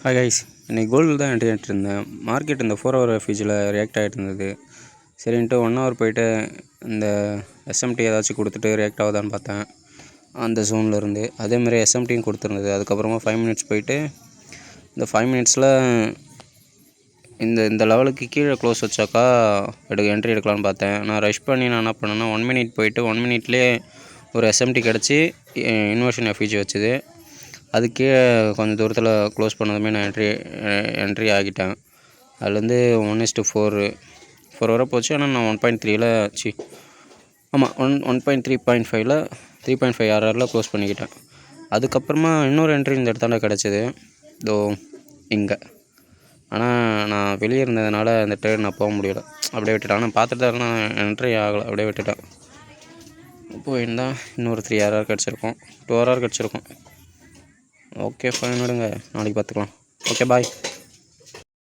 Hi guys, இன்றைக்கி கோல்டில் தான் என்ட்ரி ஆகிட்டுருந்தேன். மார்க்கெட் இந்த 4 ஹவர் ரெஃப்யூஜில் ரியாக்ட் ஆகிட்டு இருந்தது. சரின்ட்டு 1 ஹவர் போய்ட்டு இந்த எஸ்எம்டி ஏதாச்சும் கொடுத்துட்டு ரியாக்ட் ஆகுதான்னு பார்த்தேன். அந்த ஜோனில் இருந்து அதேமாதிரி எஸ்எம்டியும் கொடுத்துருந்தது. அதுக்கப்புறமா 5 மினிட்ஸ் போயிட்டு இந்த 5 மினிட்ஸில் இந்த லெவலுக்கு கீழே க்ளோஸ் வச்சாக்கா என்ட்ரி எடுக்கலான்னு பார்த்தேன். நான் ரஷ் பண்ணி நான் என்ன பண்ணேன்னா 1 மினிட் போயிட்டு 1 மினிட்லேயே ஒரு எஸ்எம்டி கிடச்சி இன்வர்ஷன் எஃப்யூஜி வச்சுது. அதுக்கே கொஞ்சம் தூரத்தில் க்ளோஸ் பண்ணதுமே நான் என்ட்ரி ஆகிட்டேன். அதுலேருந்து 1:4 வரை போச்சு. ஆனால் நான் 1.3ல் ஆமாம் 1.3.5ல் 3.5 RRல் க்ளோஸ் பண்ணிக்கிட்டேன். அதுக்கப்புறமா இன்னொரு என்ட்ரி இந்த இடத்தாண்ட கிடச்சிது, இதோ இங்கே. ஆனால் நான் வெளியே இருந்ததுனால அந்த ட்ரேட் நான் போக முடியலை, அப்படியே விட்டுட்டேன். ஆனால் பார்த்துட்டு தான் நான் என்ட்ரி ஆகலை, அப்படியே விட்டுட்டேன். போயிருந்தால் இன்னொரு 3 RR கிடச்சிருக்கும், 2 RR கிடச்சிருக்கும். ஓகே ஃபைன், விடுங்க, நாளைக்கு பார்த்துக்கலாம். Okay bye.